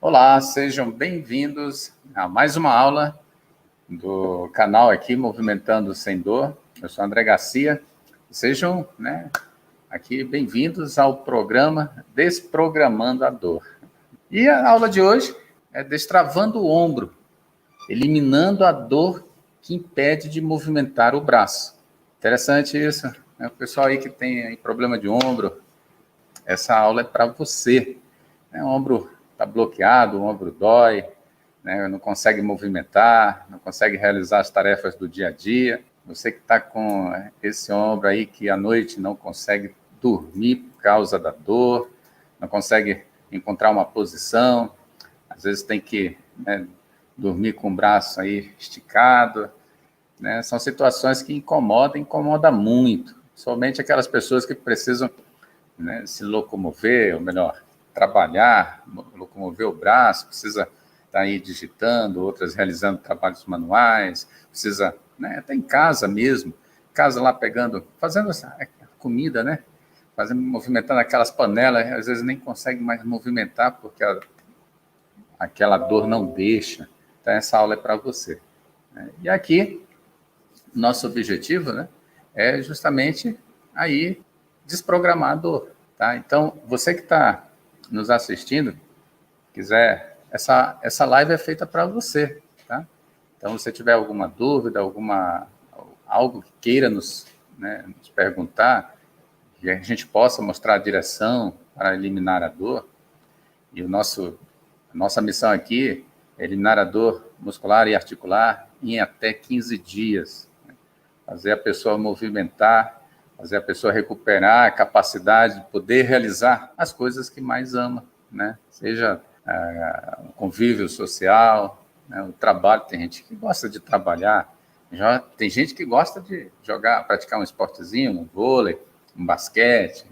Olá, sejam bem-vindos a mais uma aula do canal aqui, Movimentando Sem Dor. Eu sou André Garcia. Sejam aqui bem-vindos ao programa Desprogramando a Dor. E a aula de hoje é Destravando o Ombro, eliminando a dor que impede de movimentar o braço. Interessante isso, né? O pessoal aí que tem aí problema de ombro, essa aula é para você. O ombro está bloqueado, o ombro dói, não consegue movimentar, não consegue realizar as tarefas do dia a dia. Você que está com esse ombro aí que à noite não consegue dormir por causa da dor, não consegue encontrar uma posição, às vezes tem que dormir com o braço aí esticado, são situações que incomoda muito, somente aquelas pessoas que precisam se locomover, ou melhor, trabalhar, locomover o braço, precisa estar aí digitando, outras realizando trabalhos manuais, precisa, até em casa mesmo, casa lá fazendo essa comida, movimentando aquelas panelas, às vezes nem consegue mais movimentar porque aquela dor não deixa. Então, essa aula é para você. E aqui, nosso objetivo, é justamente aí desprogramar a dor. Tá? Então, você que está nos assistindo, quiser, essa live é feita para você. Tá? Então, se tiver alguma dúvida, algo que queira nos perguntar, que a gente possa mostrar a direção para eliminar a dor, e a nossa missão aqui é eliminar a dor muscular e articular em até 15 dias. Fazer a pessoa movimentar, fazer a pessoa recuperar a capacidade de poder realizar as coisas que mais ama, Seja o convívio social, o trabalho. Tem gente que gosta de trabalhar, tem gente que gosta de praticar um esportezinho, um vôlei, um basquete,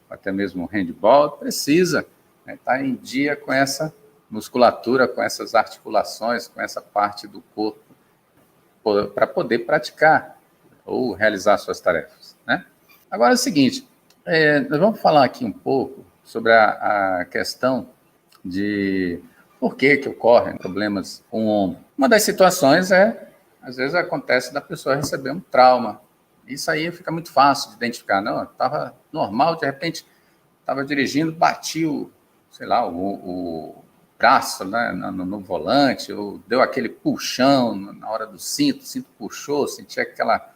até mesmo um handball. Precisa estar em dia com essa musculatura, com essas articulações, com essa parte do corpo, para poder praticar ou realizar suas tarefas. Agora é o seguinte, nós vamos falar aqui um pouco sobre a questão de por que ocorrem problemas com o ombro. Uma das situações às vezes acontece da pessoa receber um trauma. Isso aí fica muito fácil de identificar. Não, estava normal, de repente estava dirigindo, bati o braço no volante, ou deu aquele puxão na hora do cinto, o cinto puxou, senti aquela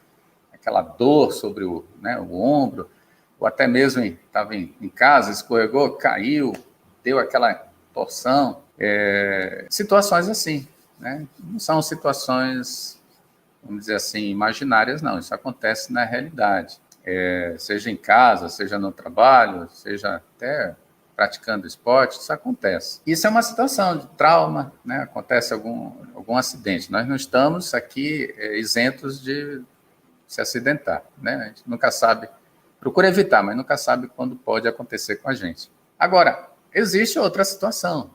dor sobre o ombro, ou até mesmo estava em casa, escorregou, caiu, deu aquela torção. Situações assim, não são situações, vamos dizer assim, imaginárias, não, isso acontece na realidade. Seja em casa, seja no trabalho, seja até praticando esporte, isso acontece. Isso é uma situação de trauma, acontece algum acidente. Nós não estamos aqui isentos de se acidentar, A gente nunca sabe, procura evitar, mas nunca sabe quando pode acontecer com a gente. Agora, existe outra situação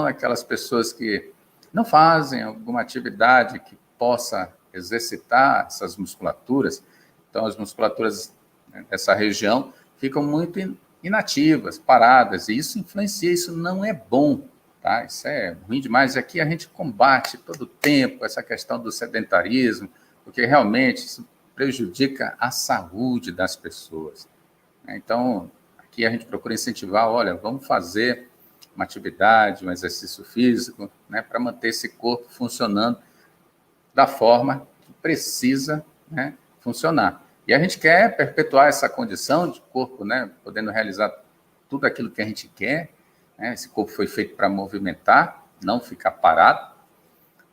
daquelas pessoas que não fazem alguma atividade que possa exercitar essas musculaturas. Então, as musculaturas dessa região ficam muito inativas, paradas, e isso influencia, isso não é bom, tá? Isso é ruim demais. E aqui a gente combate todo o tempo essa questão do sedentarismo, porque realmente isso prejudica a saúde das pessoas. Então, aqui a gente procura incentivar, olha, vamos fazer uma atividade, um exercício físico, para manter esse corpo funcionando da forma que precisa funcionar. E a gente quer perpetuar essa condição de corpo, podendo realizar tudo aquilo que a gente quer. Esse corpo foi feito para movimentar, não ficar parado.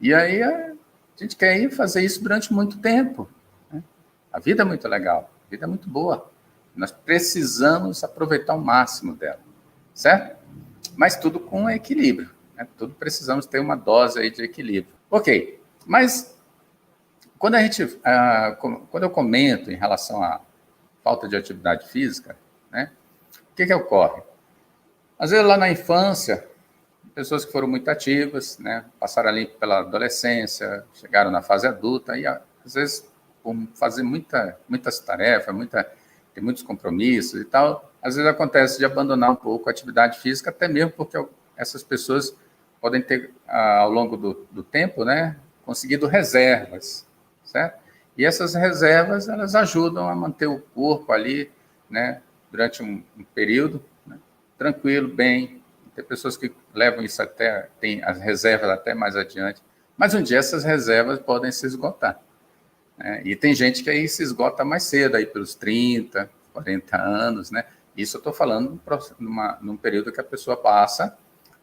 E aí a gente quer ir fazer isso durante muito tempo. A vida é muito legal, a vida é muito boa. Nós precisamos aproveitar o máximo dela, certo? Mas tudo com equilíbrio. Tudo precisamos ter uma dose aí de equilíbrio. Ok, mas quando eu comento em relação à falta de atividade física, o que ocorre? Às vezes lá na infância, pessoas que foram muito ativas, passaram ali pela adolescência, chegaram na fase adulta e às vezes por fazer muitas tarefas, tem muitos compromissos e tal, às vezes acontece de abandonar um pouco a atividade física, até mesmo porque essas pessoas podem ter, ao longo do tempo, né, conseguido reservas, certo? E essas reservas, elas ajudam a manter o corpo ali, né, durante um período, né, tranquilo, bem. Tem pessoas que levam isso até, tem as reservas até mais adiante, mas um dia essas reservas podem se esgotar, né? E tem gente que aí se esgota mais cedo, aí pelos 30, 40 anos, né? Isso eu estou falando num período que a pessoa passa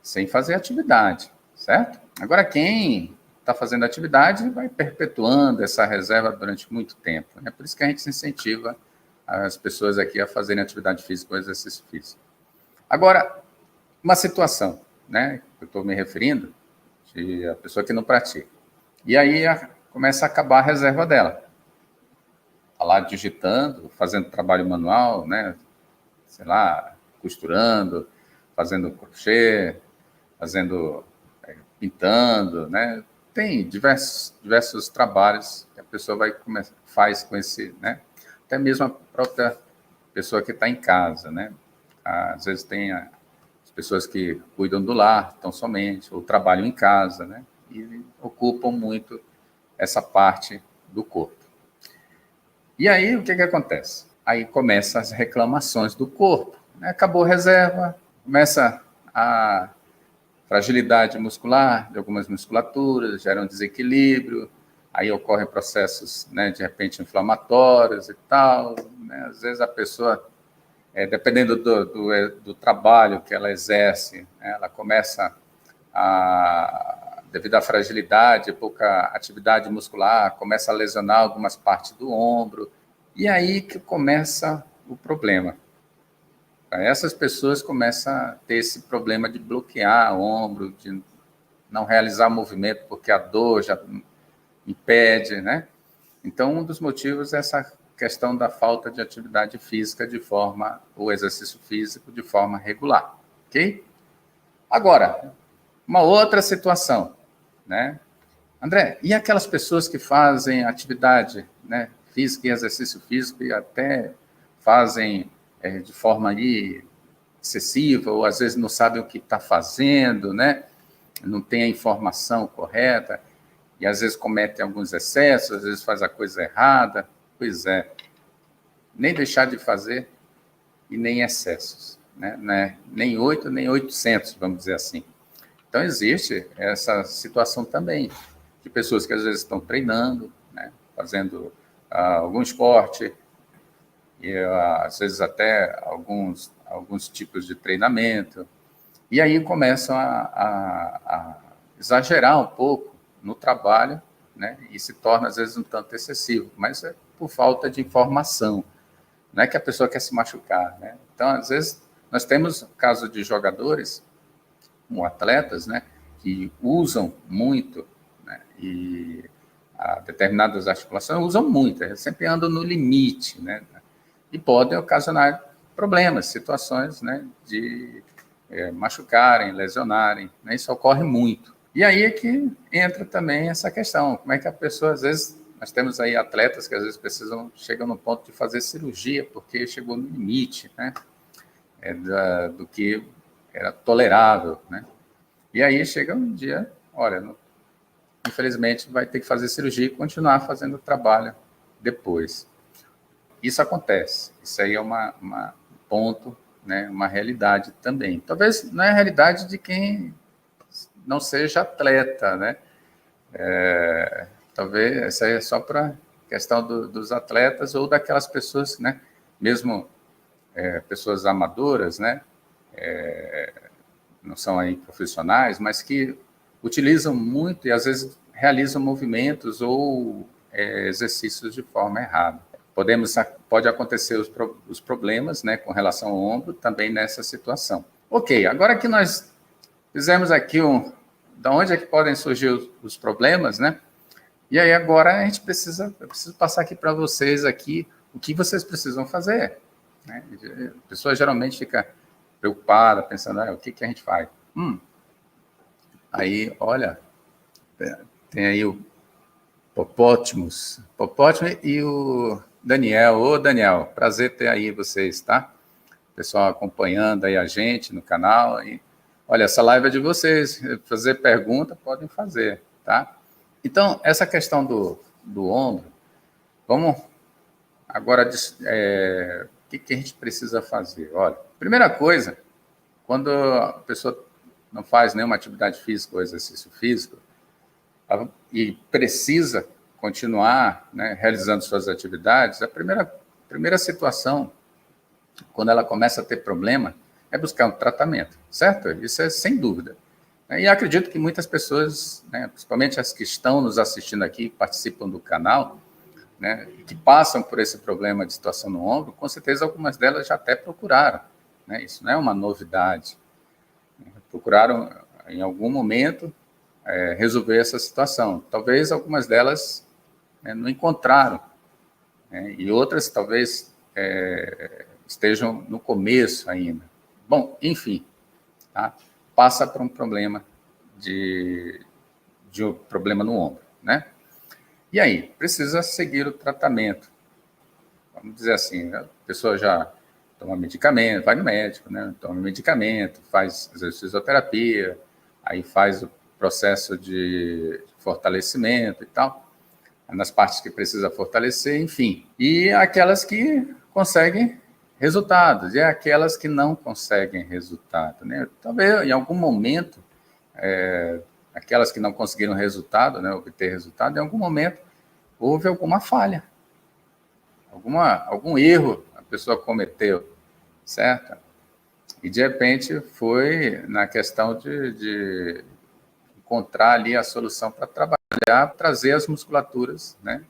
sem fazer atividade, certo? Agora, quem está fazendo atividade vai perpetuando essa reserva durante muito tempo, né? Por isso que a gente incentiva as pessoas aqui a fazerem atividade física ou exercício físico. Agora, uma situação, né, que eu estou me referindo, de a pessoa que não pratica. E aí começa a acabar a reserva dela. Está lá digitando, fazendo trabalho manual, né, sei lá, costurando, fazendo crochê, fazendo, pintando, né? Tem diversos trabalhos que a pessoa faz com esse, né? Até mesmo a própria pessoa que está em casa, né? Às vezes tem as pessoas que cuidam do lar, tão somente, ou trabalham em casa, né? E ocupam muito essa parte do corpo. E aí, o que acontece? Aí começam as reclamações do corpo, né? Acabou a reserva, começa a fragilidade muscular de algumas musculaturas, gera um desequilíbrio, aí ocorrem processos, né, de repente, inflamatórios e tal, né? Às vezes a pessoa, dependendo do trabalho que ela exerce, né, ela começa devido à fragilidade, pouca atividade muscular, começa a lesionar algumas partes do ombro, e aí que começa o problema. Essas pessoas começam a ter esse problema de bloquear o ombro, de não realizar movimento porque a dor já impede, né? Então, um dos motivos é essa questão da falta de atividade física o exercício físico de forma regular, ok? Agora, uma outra situação, né? André, e aquelas pessoas que fazem atividade, né, física e exercício físico e até fazem de forma ali excessiva, ou às vezes não sabem o que está fazendo, né? Não tem a informação correta, e às vezes cometem alguns excessos, às vezes faz a coisa errada. Pois é, nem deixar de fazer e nem excessos, né? Nem 8, nem 800, vamos dizer assim. Então, existe essa situação também, de pessoas que às vezes estão treinando, né? Fazendo algum esporte, e às vezes até alguns tipos de treinamento, e aí começam a exagerar um pouco no trabalho, né? E se torna, às vezes, um tanto excessivo, mas é por falta de informação, não é que a pessoa quer se machucar, né? Então, às vezes, nós temos o caso de jogadores, como atletas, né, que usam muito, né, e determinadas articulações usam muito, sempre andam no limite, né? E podem ocasionar problemas, situações, né, de machucarem, lesionarem, né? Isso ocorre muito. E aí é que entra também essa questão, como é que a pessoa, às vezes, nós temos aí atletas que às vezes chegam no ponto de fazer cirurgia porque chegou no limite, né, do que era tolerável, né? E aí chega um dia, olha, infelizmente vai ter que fazer cirurgia e continuar fazendo o trabalho depois. Isso acontece, isso aí é um ponto, né, uma realidade também. Talvez não é a realidade de quem não seja atleta, né? Talvez essa aí é só para questão dos atletas ou daquelas pessoas, né? Mesmo pessoas amadoras, né? Não são aí profissionais, mas que utilizam muito e às vezes realizam movimentos ou exercícios de forma errada. Pode acontecer os problemas, né, com relação ao ombro também nessa situação. Ok, agora que nós fizemos aqui da onde é que podem surgir os problemas, né? E aí agora eu preciso passar aqui para vocês aqui o que vocês precisam fazer, né? A pessoa geralmente fica preocupada, pensando, o que a gente faz? Aí, olha, tem aí o Popótimo e o Daniel. Ô, Daniel, prazer ter aí vocês, tá? Pessoal acompanhando aí a gente no canal. E, Olha, essa live é de vocês, fazer pergunta, podem fazer, tá? Então, essa questão do ombro, vamos agora, o que a gente precisa fazer? Olha, primeira coisa, quando a pessoa não faz nenhuma atividade física ou exercício físico, e precisa continuar, né, realizando suas atividades, a primeira situação, quando ela começa a ter problema, é buscar um tratamento, certo? Isso é sem dúvida. E acredito que muitas pessoas, né, principalmente as que estão nos assistindo aqui, participam do canal, né, que passam por esse problema de situação no ombro, com certeza algumas delas já até procuraram. Né? Isso não é uma novidade. Procuraram, em algum momento, resolver essa situação. Talvez algumas delas não encontraram, né? E outras talvez estejam no começo ainda. Bom, enfim, tá? Passa por um problema de um problema no ombro, né? E aí, precisa seguir o tratamento. Vamos dizer assim, a pessoa já toma medicamento, vai no médico, né? Toma medicamento, faz às vezes fisioterapia, aí faz o processo de fortalecimento e tal, nas partes que precisa fortalecer, enfim. E aquelas que conseguem resultados, e aquelas que não conseguem resultado, né? Talvez em algum momento, aquelas que não conseguiram resultado, né, obter resultado, em algum momento houve alguma falha, algum erro a pessoa cometeu, certo? E de repente foi na questão de encontrar ali a solução para trabalhar, trazer as musculaturas, né?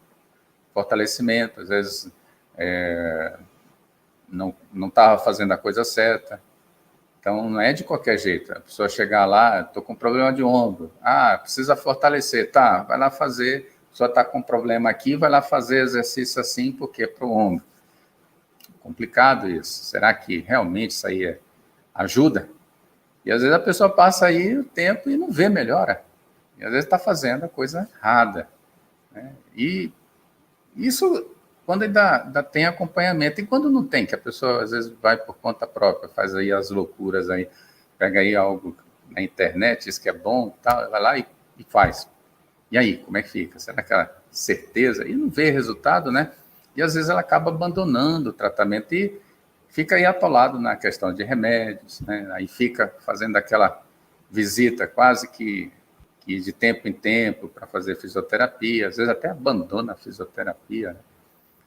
Fortalecimento, às vezes não estava fazendo a coisa certa. Então, não é de qualquer jeito. A pessoa chegar lá, estou com problema de ombro. Ah, precisa fortalecer. Tá, vai lá fazer. A pessoa está com problema aqui, vai lá fazer exercício assim, porque é para o ombro. Complicado isso. Será que realmente isso aí ajuda? E às vezes a pessoa passa aí o tempo e não vê melhora. E às vezes está fazendo a coisa errada. Né? E isso quando ainda tem acompanhamento. E quando não tem, que a pessoa às vezes vai por conta própria, faz aí as loucuras aí, pega aí algo na internet, diz que é bom, tal, vai lá e faz. E aí, como é que fica? Será que ela certeza? E não vê resultado, né? E às vezes ela acaba abandonando o tratamento e fica aí atolado na questão de remédios, né? Aí fica fazendo aquela visita quase que de tempo em tempo para fazer fisioterapia, às vezes até abandona a fisioterapia. Né?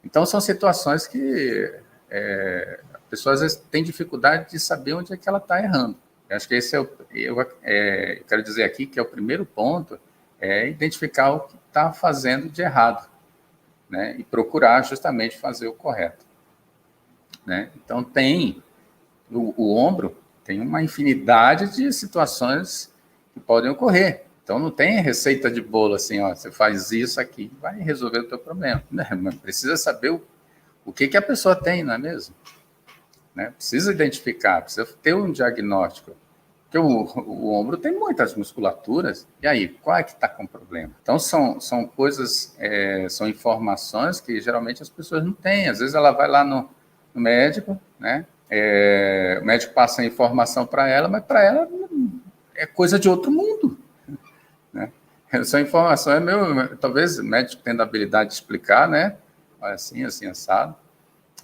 Então, são situações que a pessoa às vezes tem dificuldade de saber onde é que ela está errando. Eu acho que esse eu quero dizer aqui que é o primeiro ponto, é identificar o que está fazendo de errado, né? E procurar justamente fazer o correto. Né? Então, tem o ombro, tem uma infinidade de situações que podem ocorrer. Então, não tem receita de bolo assim, ó, você faz isso aqui, vai resolver o teu problema. Né? Mas precisa saber o que a pessoa tem, não é mesmo? Né? Precisa identificar, precisa ter um diagnóstico. Porque o ombro tem muitas musculaturas, e aí, qual é que está com problema? Então, são coisas, são informações que geralmente as pessoas não têm. Às vezes ela vai lá no médico, né? O médico passa a informação para ela, mas para ela é coisa de outro mundo. Né? Essa informação talvez o médico tendo a habilidade de explicar, né? Assim, assado,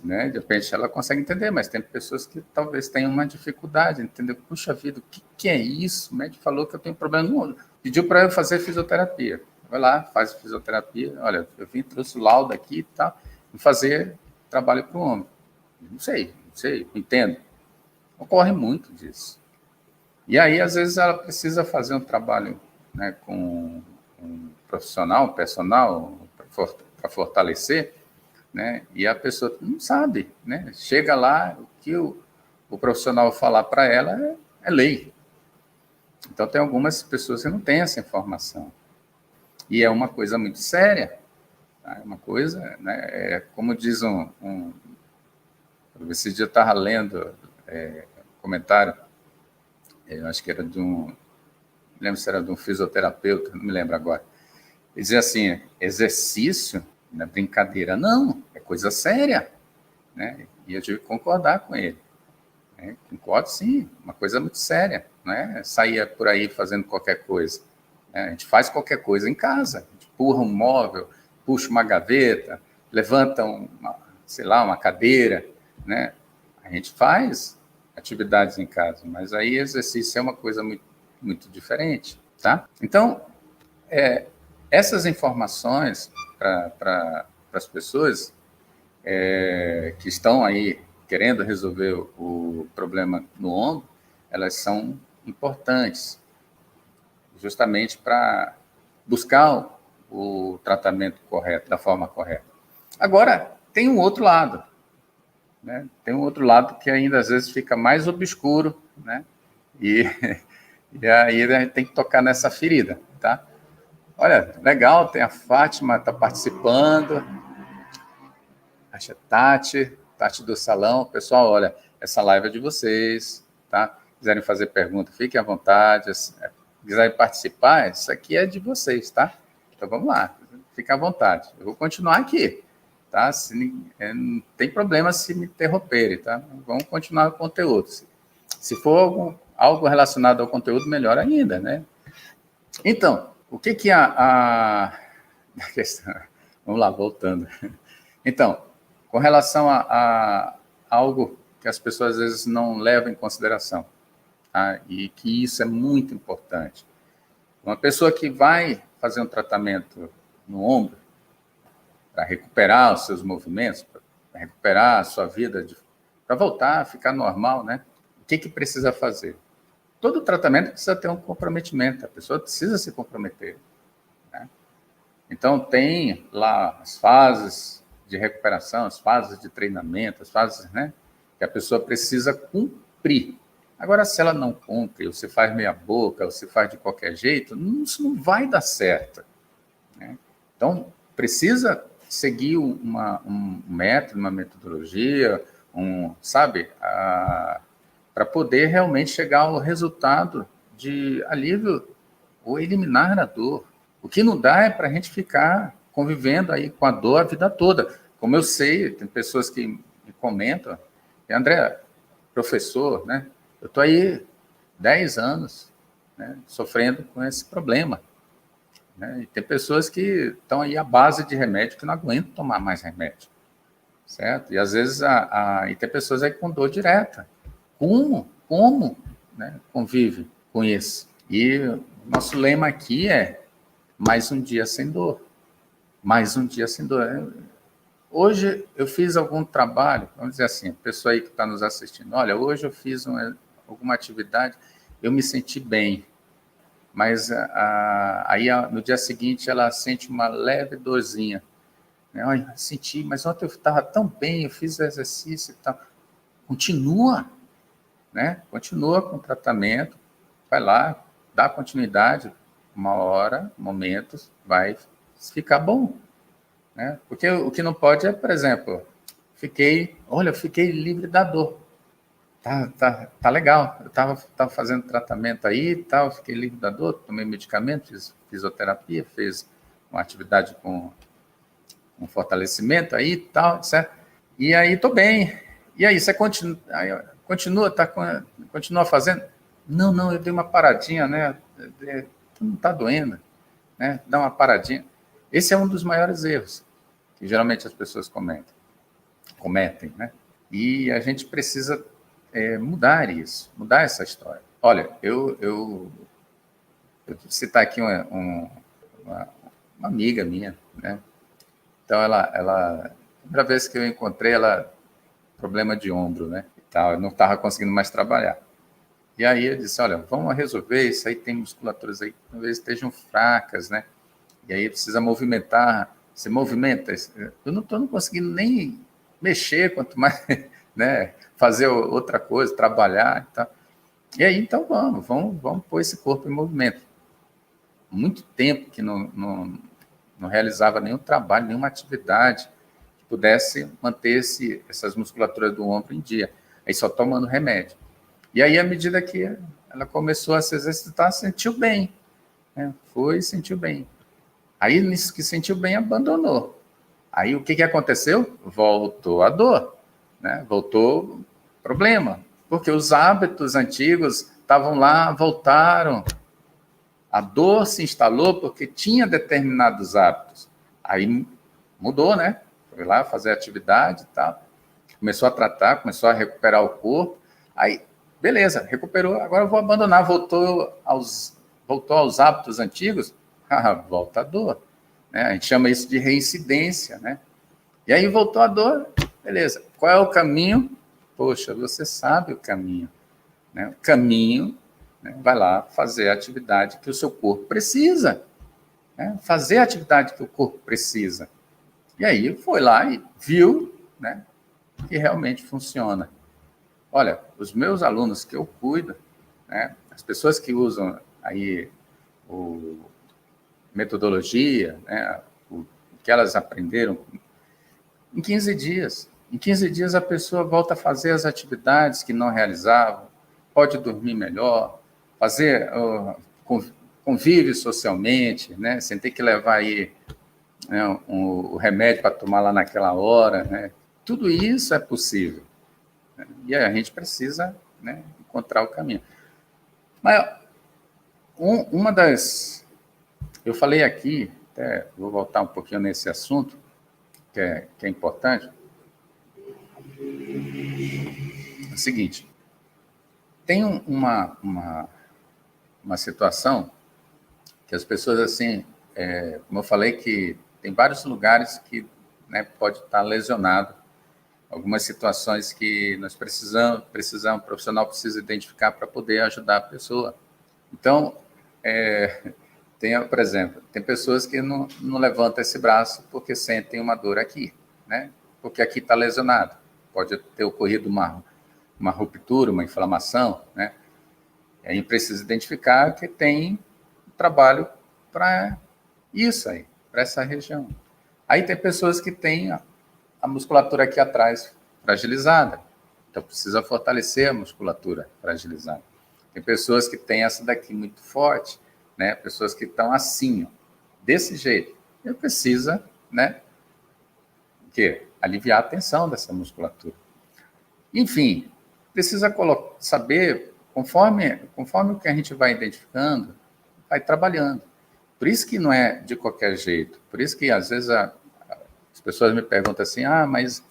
né? De repente ela consegue entender, mas tem pessoas que talvez tenham uma dificuldade, entendeu? Puxa vida, o que é isso? O médico falou que eu tenho problema no ombro, pediu para eu fazer fisioterapia. Vai lá, faz fisioterapia, olha, eu trouxe o laudo aqui e tal, e fazer trabalho para o ombro. Não sei, entendo. Ocorre muito disso. E aí, às vezes, ela precisa fazer um trabalho, né, com um profissional, um personal, para fortalecer, né, e a pessoa não sabe. Né, chega lá, o que o profissional falar para ela é lei. Então, tem algumas pessoas que não têm essa informação. E é uma coisa muito séria. Tá? É uma coisa, né, como diz esse dia eu estava lendo comentário, eu acho que era não lembro se era de um fisioterapeuta, não me lembro agora. Ele dizia assim, exercício não é brincadeira, não, é coisa séria. Né? E eu tive que concordar com ele. Né? Concordo, sim, uma coisa muito séria. não é sair por aí fazendo qualquer coisa. Né? A gente faz qualquer coisa em casa. A gente empurra um móvel, puxa uma gaveta, levanta uma cadeira, né? A gente faz atividades em casa, mas aí exercício é uma coisa muito, muito diferente, tá? Então, essas informações para as pessoas que estão aí querendo resolver o problema no ombro, elas são importantes, justamente para buscar o tratamento correto, da forma correta. Agora, tem um outro lado, né? Tem um outro lado que ainda às vezes fica mais obscuro, né? E aí a gente tem que tocar nessa ferida, tá? Olha, legal, tem a Fátima, está participando, a Tati do Salão. Pessoal, olha, essa live é de vocês, tá? Quiserem fazer pergunta, fiquem à vontade. Quiserem participar, isso aqui é de vocês, tá? Então vamos lá, fiquem à vontade. Eu vou continuar aqui, tá? Não tem problema se me interromperem, tá? Vamos continuar o conteúdo. Se for algo relacionado ao conteúdo, melhor ainda, né? Então, o que a questão... Vamos lá, voltando. Então, com relação a algo que as pessoas às vezes não levam em consideração, tá? E que isso é muito importante. Uma pessoa que vai fazer um tratamento no ombro para recuperar os seus movimentos, para recuperar a sua vida, para voltar a ficar normal, né? O que precisa fazer? Todo tratamento precisa ter um comprometimento, a pessoa precisa se comprometer, né? Então, tem lá as fases de recuperação, as fases de treinamento, as fases, né, que a pessoa precisa cumprir. Agora, se ela não cumpre, ou se faz meia boca, ou se faz de qualquer jeito, isso não vai dar certo, né? Então, precisa seguir um método, uma metodologia, para poder realmente chegar ao resultado de alívio ou eliminar a dor. O que não dá é para a gente ficar convivendo aí com a dor a vida toda. Como eu sei, tem pessoas que me comentam, André, professor, né? Eu estou aí 10 anos, né, sofrendo com esse problema, né? E tem pessoas que estão aí à base de remédio que não aguentam tomar mais remédio, certo? E às vezes e tem pessoas aí com dor direta. Como, né, convive com isso? E o nosso lema aqui é mais um dia sem dor. Mais um dia sem dor. Hoje eu fiz algum trabalho, vamos dizer assim, a pessoa aí que está nos assistindo, olha, hoje eu fiz alguma atividade, eu me senti bem, mas aí no dia seguinte ela sente uma leve dorzinha. Né? Olha, senti, mas ontem eu estava tão bem, eu fiz o exercício e tal. Continua, né? Continua com o tratamento, vai lá, dá continuidade, uma hora, momentos, vai ficar bom. Né? Porque o que não pode é, por exemplo, eu fiquei livre da dor. Tá legal. Eu estava fazendo tratamento aí e tal, fiquei livre da dor, tomei medicamento, fiz fisioterapia, fiz uma atividade com um fortalecimento aí e tal, certo? E aí estou bem. E aí, você continua fazendo? Não, eu dei uma paradinha, né? Não está doendo, né? Dá uma paradinha. Esse é um dos maiores erros que geralmente as pessoas cometem, né? E a gente precisa mudar isso, mudar essa história. Olha, eu vou citar aqui uma amiga minha, né? Então, ela primeira vez que eu encontrei, ela problema de ombro, né? E tal, eu não estava conseguindo mais trabalhar. E aí eu disse, olha, vamos resolver isso aí, tem musculaturas aí que talvez estejam fracas, né? E aí precisa movimentar, você movimenta. Eu não estou conseguindo nem mexer, quanto mais, né, fazer outra coisa, trabalhar e tal. E aí, então, vamos pôr esse corpo em movimento. Muito tempo que não realizava nenhum trabalho, nenhuma atividade que pudesse manter essas musculaturas do ombro em dia. Aí só tomando remédio. E aí, à medida que ela começou a se exercitar, sentiu bem. Né? Sentiu bem. Aí, nisso que sentiu bem, abandonou. Aí, o que aconteceu? Voltou a dor, né? Voltou o problema. Porque os hábitos antigos estavam lá, voltaram. A dor se instalou porque tinha determinados hábitos. Aí mudou, né? Foi lá fazer atividade e tal. Começou a tratar, começou a recuperar o corpo. Aí, beleza, recuperou. Agora eu vou abandonar. Voltou aos hábitos antigos. Volta a dor. Né? A gente chama isso de reincidência, né? E aí voltou a dor. Beleza. Qual é o caminho? Poxa, você sabe o caminho. Né? O caminho, né? Vai lá fazer a atividade que o seu corpo precisa. Né? Fazer a atividade que o corpo precisa. E aí foi lá e viu, né, que realmente funciona. Olha, os meus alunos que eu cuido, né, as pessoas que usam aí metodologia, né, o que elas aprenderam, em 15 dias. Em 15 dias a pessoa volta a fazer as atividades que não realizava, pode dormir melhor, fazer, convive socialmente, né, sem ter que levar aí, né, o remédio para tomar lá naquela hora, né? Tudo isso é possível. Né? E a gente precisa, né, encontrar o caminho. Mas uma das... Eu falei aqui, até vou voltar um pouquinho nesse assunto, que é importante. É o seguinte, tem uma situação que as pessoas, assim, como eu falei, que tem vários lugares que, né, pode estar lesionado, algumas situações que nós precisamos, o profissional precisa identificar para poder ajudar a pessoa. Então, por exemplo, tem pessoas que não levantam esse braço porque sentem uma dor aqui, né? Porque aqui está lesionado. Pode ter ocorrido uma ruptura, uma inflamação, né? E aí precisa identificar que tem trabalho para isso aí, para essa região. Aí tem pessoas que têm a musculatura aqui atrás fragilizada, então precisa fortalecer a musculatura fragilizada. Tem pessoas que têm essa daqui muito forte, né? Pessoas que estão assim, ó, desse jeito. E precisa, né, aliviar a tensão dessa musculatura. Enfim, precisa saber, conforme o que a gente vai identificando, vai trabalhando. Por isso que não é de qualquer jeito. Por isso que, às vezes, as pessoas me perguntam assim, mas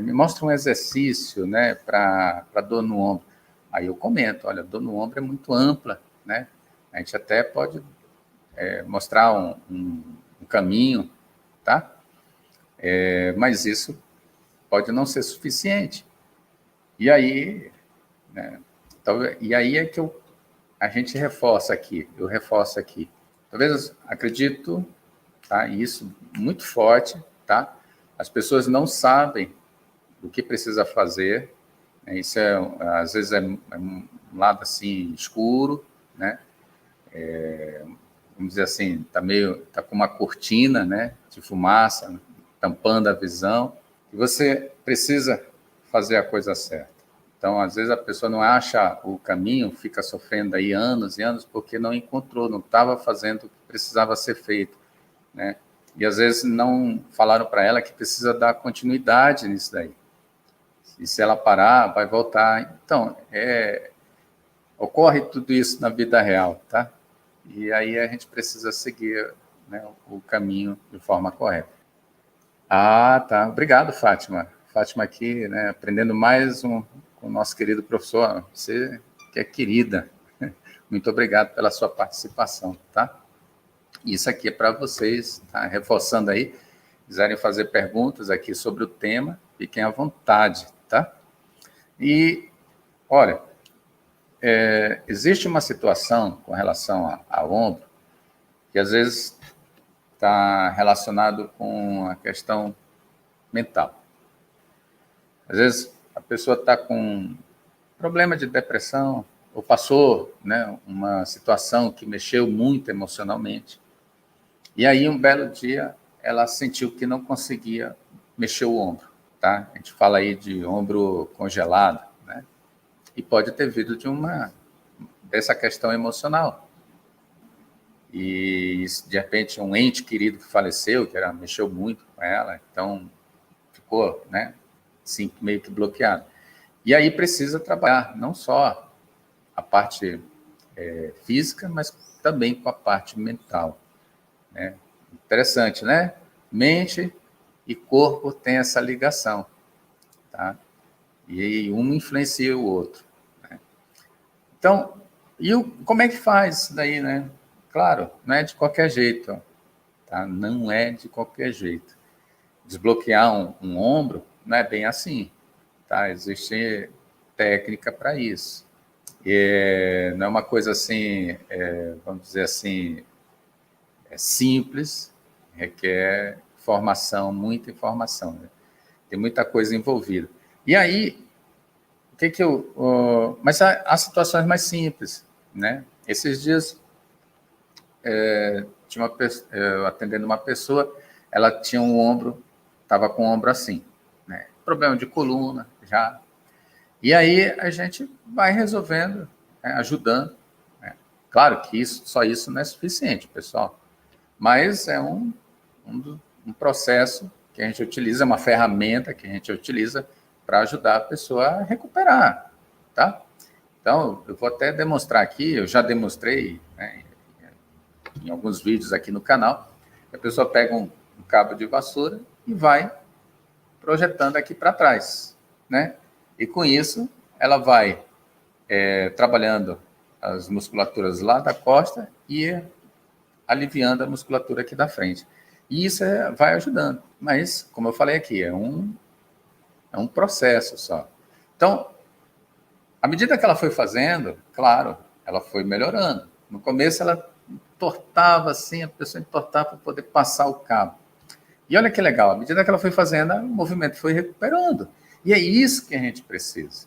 me mostra um exercício, né, para dor no ombro. Aí eu comento, olha, dor no ombro é muito ampla, né? A gente até pode mostrar um caminho, tá? Mas isso pode não ser suficiente. E aí, né, e aí é que a gente reforça aqui, eu reforço aqui. Talvez, acredito, tá, isso muito forte, tá? As pessoas não sabem o que precisa fazer, né? Isso às vezes é um lado assim escuro, né? Vamos dizer assim, tá com uma cortina, né, de fumaça, né, tampando a visão, e você precisa fazer a coisa certa. Então, às vezes a pessoa não acha o caminho, fica sofrendo aí anos e anos porque não encontrou, não estava fazendo o que precisava ser feito, né? E às vezes não falaram para ela que precisa dar continuidade nisso daí. E se ela parar, vai voltar. Então, ocorre tudo isso na vida real, tá? E aí a gente precisa seguir, né, o caminho de forma correta. Tá. Obrigado, Fátima. Fátima aqui, né, aprendendo mais com o nosso querido professor. Você que é querida. Muito obrigado pela sua participação, tá? Isso aqui é para vocês, tá? Reforçando aí, quiserem fazer perguntas aqui sobre o tema, fiquem à vontade, tá? E, olha, existe uma situação com relação ao ombro que às vezes está relacionado com a questão mental. Às vezes a pessoa está com problema de depressão ou passou, né, uma situação que mexeu muito emocionalmente. E aí um belo dia ela sentiu que não conseguia mexer o ombro, tá? A gente fala aí de ombro congelado, né? E pode ter vindo dessa questão emocional. E, de repente, um ente querido que faleceu, que mexeu muito com ela, então ficou, né, assim, meio que bloqueado. E aí precisa trabalhar, não só a parte física, mas também com a parte mental, né? Interessante, né? Mente e corpo tem essa ligação, tá? E um influencia o outro, né? Então, como é que faz isso daí, né? Claro, não é de qualquer jeito, tá? Não é de qualquer jeito. Desbloquear um ombro não é bem assim, tá? Existe técnica para isso. Não é uma coisa assim, vamos dizer assim, simples, requer formação, muita informação, né? Tem muita coisa envolvida. E aí, o que eu... mas há situações mais simples, né? Esses dias, eu atendendo uma pessoa, ela tinha um ombro, estava com o ombro assim, né? Problema de coluna, já. E aí a gente vai resolvendo, né? Ajudando, né? Claro que só isso não é suficiente, pessoal, mas é um processo que a gente utiliza, uma ferramenta que a gente utiliza para ajudar a pessoa a recuperar, tá? Então, eu vou até demonstrar aqui, eu já demonstrei, né, em alguns vídeos aqui no canal, a pessoa pega um cabo de vassoura e vai projetando aqui para trás, né? E com isso, ela vai trabalhando as musculaturas lá da costa e aliviando a musculatura aqui da frente. E isso vai ajudando. Mas, como eu falei aqui, é um processo só. Então, à medida que ela foi fazendo, claro, ela foi melhorando. No começo, ela entortava assim, a pessoa entortava para poder passar o cabo. E olha que legal, à medida que ela foi fazendo, o movimento foi recuperando. E é isso que a gente precisa.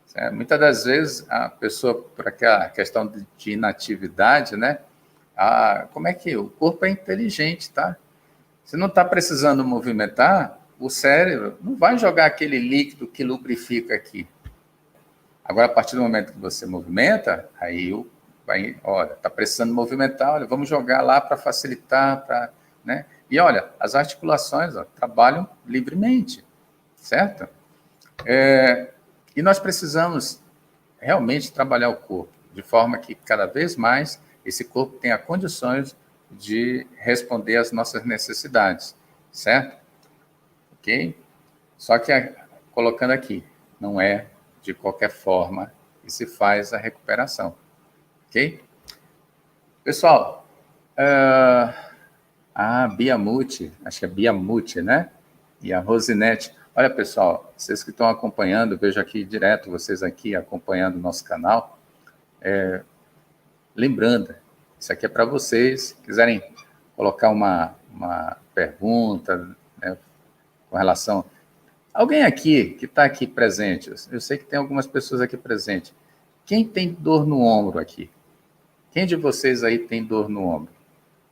Certo? Muitas das vezes, a pessoa, por aquela questão de inatividade, né? Como é que o corpo é inteligente, tá? Se não está precisando movimentar, o cérebro não vai jogar aquele líquido que lubrifica aqui. Agora, a partir do momento que você movimenta, aí olha, está precisando movimentar, olha, vamos jogar lá para facilitar, né? E olha, as articulações trabalham livremente, certo? E nós precisamos realmente trabalhar o corpo, de forma que cada vez mais esse corpo tenha condições de responder às nossas necessidades, certo? Ok? Só que, colocando aqui, não é de qualquer forma que se faz a recuperação, ok? Pessoal, a Bia Muti, acho que é Bia Muti, né? E a Rosinete. Olha, pessoal, vocês que estão acompanhando, vejo aqui direto vocês aqui acompanhando o nosso canal. Lembrando, isso aqui é para vocês, quiserem colocar uma pergunta, né, com relação... Alguém aqui que está aqui presente, eu sei que tem algumas pessoas aqui presentes. Quem tem dor no ombro aqui? Quem de vocês aí tem dor no ombro?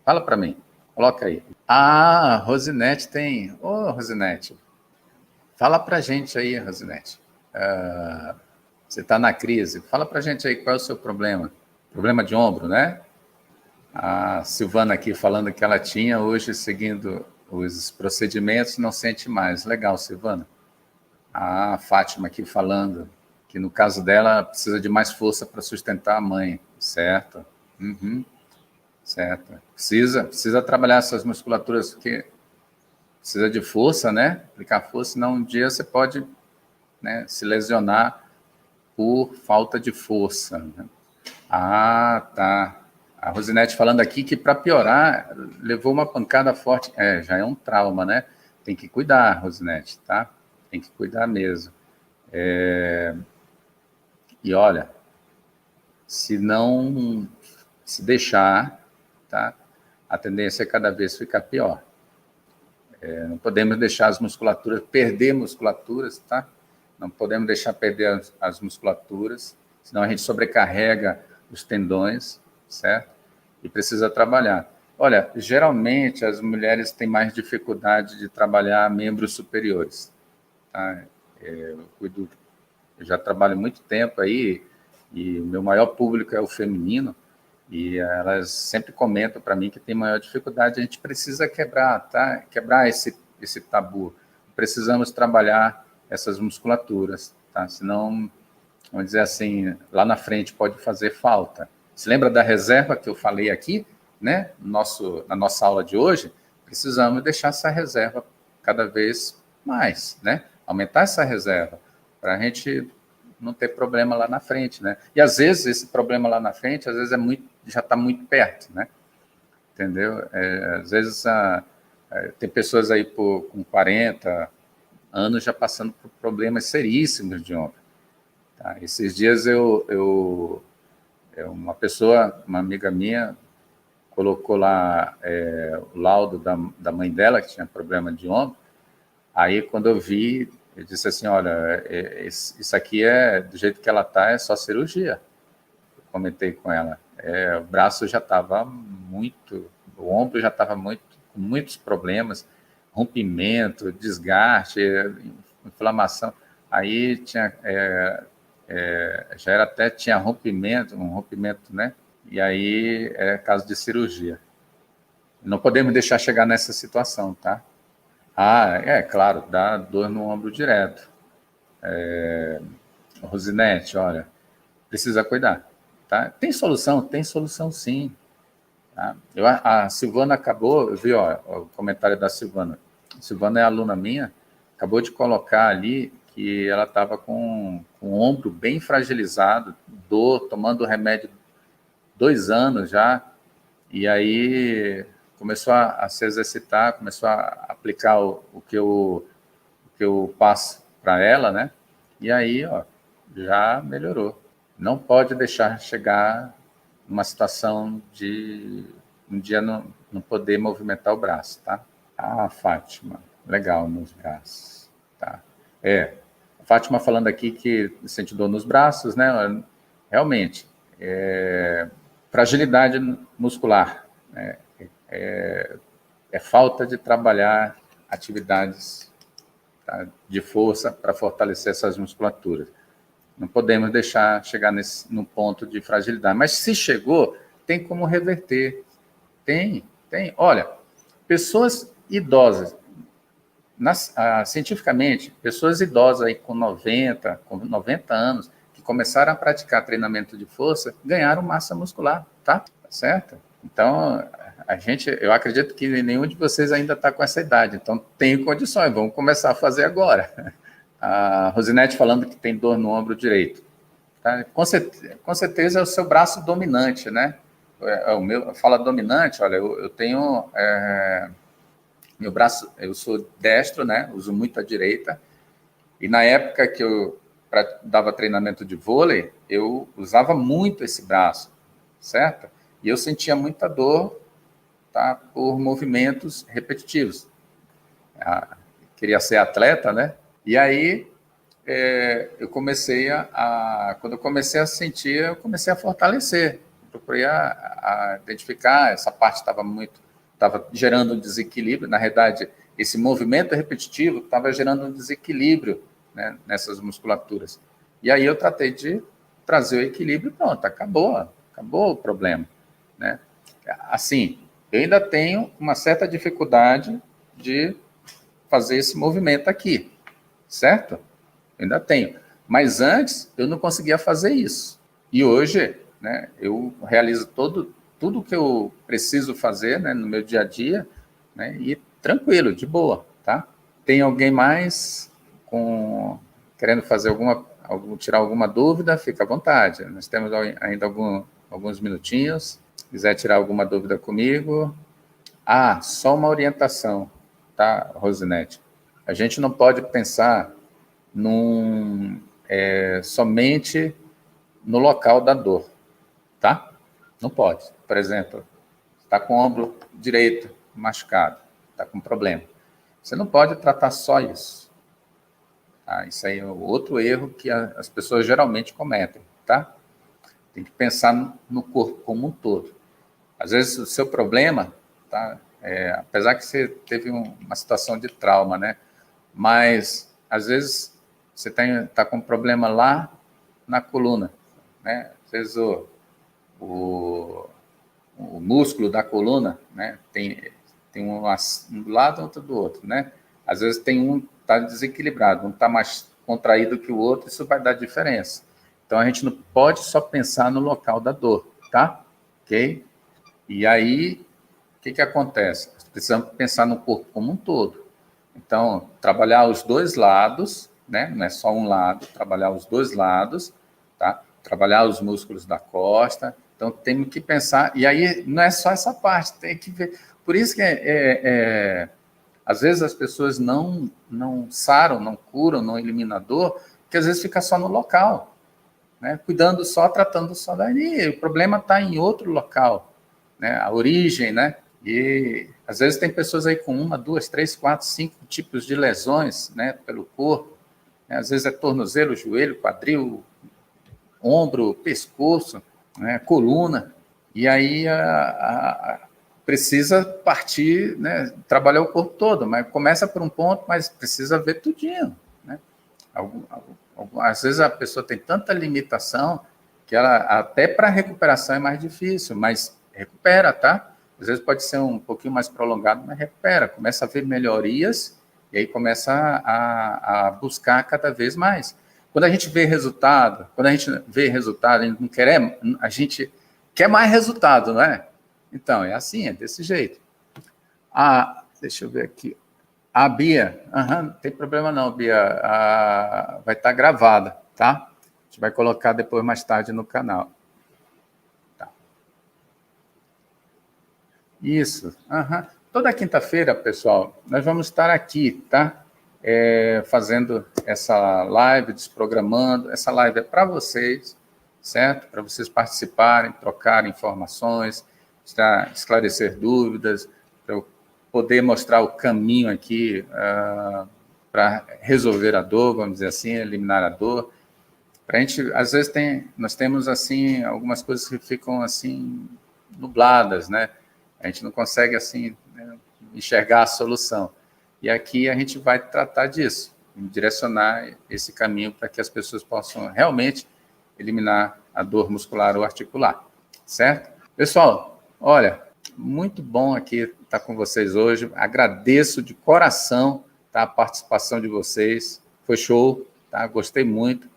Fala para mim, coloca aí. Rosinete tem. Rosinete, fala para gente aí, Rosinete. Você está na crise, fala para gente aí qual é o seu problema. Problema de ombro, né? A Silvana aqui falando que ela tinha, hoje seguindo os procedimentos, não sente mais. Legal, Silvana. A Fátima aqui falando que no caso dela precisa de mais força para sustentar a mãe, certo? Uhum. Certo. Precisa trabalhar essas musculaturas, porque precisa de força, né? Aplicar força, senão um dia você pode, né, se lesionar por falta de força, né? Tá. A Rosinete falando aqui que, para piorar, levou uma pancada forte. Já é um trauma, né? Tem que cuidar, Rosinete, tá? Tem que cuidar mesmo. E olha, se deixar, tá? A tendência é cada vez ficar pior. Não podemos deixar as musculaturas, perder musculaturas, tá? Não podemos deixar perder as musculaturas, senão a gente sobrecarrega os tendões, certo? E precisa trabalhar. Olha, geralmente as mulheres têm mais dificuldade de trabalhar membros superiores, tá? Eu já trabalho muito tempo aí, e o meu maior público é o feminino, e elas sempre comentam para mim que tem maior dificuldade. A gente precisa quebrar, tá? Quebrar esse tabu. Precisamos trabalhar essas musculaturas, tá? Senão vamos dizer assim, lá na frente pode fazer falta. Se lembra da reserva que eu falei aqui, né? Na nossa aula de hoje, precisamos deixar essa reserva cada vez mais, né? Aumentar essa reserva para a gente não ter problema lá na frente, né? E às vezes esse problema lá na frente, às vezes já está muito perto, né? Entendeu? Às vezes tem pessoas aí com 40 anos já passando por problemas seríssimos de ombro. Tá? Esses dias uma amiga minha, colocou lá o laudo da mãe dela, que tinha problema de ombro. Aí, quando eu vi, eu disse assim, olha, isso aqui do jeito que ela está, é só cirurgia. Eu comentei com ela. O braço já estava o ombro já estava com muitos problemas, rompimento, desgaste, inflamação. Aí tinha um rompimento, né? E aí é caso de cirurgia. Não podemos deixar chegar nessa situação, tá? Claro, dá dor no ombro direto. Rosinete, olha, precisa cuidar, tá? Tem solução sim. Tá? A Silvana eu vi o comentário da Silvana. A Silvana é aluna minha, acabou de colocar ali que ela estava com o ombro bem fragilizado, tomando remédio 2 anos já, e aí começou a se exercitar, começou a aplicar o que eu passo para ela, né? E aí, já melhorou. Não pode deixar chegar numa situação de um dia não poder movimentar o braço, tá? Fátima, legal, nos braços, tá? A Fátima falando aqui que sente dor nos braços, né? Realmente, fragilidade muscular, né? É falta de trabalhar atividades, tá, de força para fortalecer essas musculaturas. Não podemos deixar chegar no ponto de fragilidade. Mas se chegou, tem como reverter. Tem. Olha, pessoas idosas, cientificamente, pessoas idosas aí com 90 anos, que começaram a praticar treinamento de força, ganharam massa muscular, tá certo? Então, eu acredito que nenhum de vocês ainda está com essa idade, então tem condições, vamos começar a fazer agora. A Rosinete falando que tem dor no ombro direito. Tá? Com certeza é o seu braço dominante, né? Fala dominante, olha, eu tenho meu braço, eu sou destro, né? Uso muito a direita. E na época que eu dava treinamento de vôlei, eu usava muito esse braço, certo? E eu sentia muita dor, tá? Por movimentos repetitivos. Queria ser atleta, né? E aí eu comecei quando eu comecei a sentir, eu comecei a fortalecer. Procurei a identificar, essa parte estava gerando um desequilíbrio. Na realidade, esse movimento repetitivo estava gerando um desequilíbrio, né, nessas musculaturas. E aí eu tratei de trazer o equilíbrio e pronto, acabou o problema, né? Assim, eu ainda tenho uma certa dificuldade de fazer esse movimento aqui, certo? Eu ainda tenho. Mas antes, eu não conseguia fazer isso. E hoje, né, eu realizo tudo que eu preciso fazer, né, no meu dia a dia, né, e tranquilo, de boa, tá? Tem alguém mais querendo fazer tirar alguma dúvida? Fica à vontade. Nós temos ainda alguns minutinhos. Se quiser tirar alguma dúvida comigo. Só uma orientação, tá, Rosinete? A gente não pode pensar somente no local da dor, tá? Não pode. Por exemplo, está com o ombro direito machucado, está com problema. Você não pode tratar só isso. Tá? Isso aí é outro erro que as pessoas geralmente cometem, tá? Tem que pensar no corpo como um todo. Às vezes o seu problema, tá? Apesar que você teve uma situação de trauma, né? Mas às vezes você está com um problema lá na coluna, né? Às vezes o músculo da coluna, né? Tem um do lado, outro do outro, né? Às vezes tem um está desequilibrado, um está mais contraído que o outro, isso vai dar diferença. Então, a gente não pode só pensar no local da dor, tá? Ok? E aí, o que acontece? Precisamos pensar no corpo como um todo. Então, trabalhar os dois lados, né? Não é só um lado, trabalhar os dois lados, tá? Trabalhar os músculos da costa. Então, temos que pensar, e aí não é só essa parte, tem que ver. Por isso que às vezes as pessoas não saram, não curam, não eliminam a dor, porque às vezes fica só no local, né? Cuidando só, tratando só daí. O problema está em outro local, né? A origem, né? E às vezes tem pessoas aí com 1, 2, 3, 4, 5 tipos de lesões, né, pelo corpo. Né? Às vezes é tornozelo, joelho, quadril, ombro, pescoço, né, coluna. E aí precisa partir, né, trabalhar o corpo todo, mas começa por um ponto, mas precisa ver tudinho. Né? Às vezes a pessoa tem tanta limitação que ela até para recuperação é mais difícil, mas recupera, tá? Às vezes pode ser um pouquinho mais prolongado, mas recupera, começa a ver melhorias e aí começa a buscar cada vez mais. Quando a gente vê resultado, a gente quer mais resultado, não é? Então, é assim, é desse jeito. Deixa eu ver aqui. A Bia, não tem problema não, Bia, vai estar gravada, tá? A gente vai colocar depois, mais tarde, no canal. Tá. Isso, Toda quinta-feira, pessoal, nós vamos estar aqui, tá? Fazendo essa live, desprogramando. Essa live é para vocês, certo? Para vocês participarem, trocarem informações, esclarecer dúvidas, para eu poder mostrar o caminho aqui para resolver a dor, vamos dizer assim, eliminar a dor. Pra gente, às vezes nós temos assim algumas coisas que ficam assim nubladas, né? A gente não consegue assim, né, enxergar a solução. E aqui a gente vai tratar disso, direcionar esse caminho para que as pessoas possam realmente eliminar a dor muscular ou articular, certo? Pessoal, olha, muito bom aqui estar com vocês hoje. Agradeço de coração, tá, a participação de vocês. Foi show, tá? Gostei muito.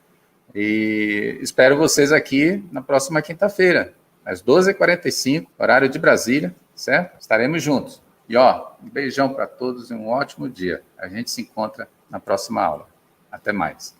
E espero vocês aqui na próxima quinta-feira, às 12h45, horário de Brasília, certo? Estaremos juntos. E, um beijão para todos e um ótimo dia. A gente se encontra na próxima aula. Até mais.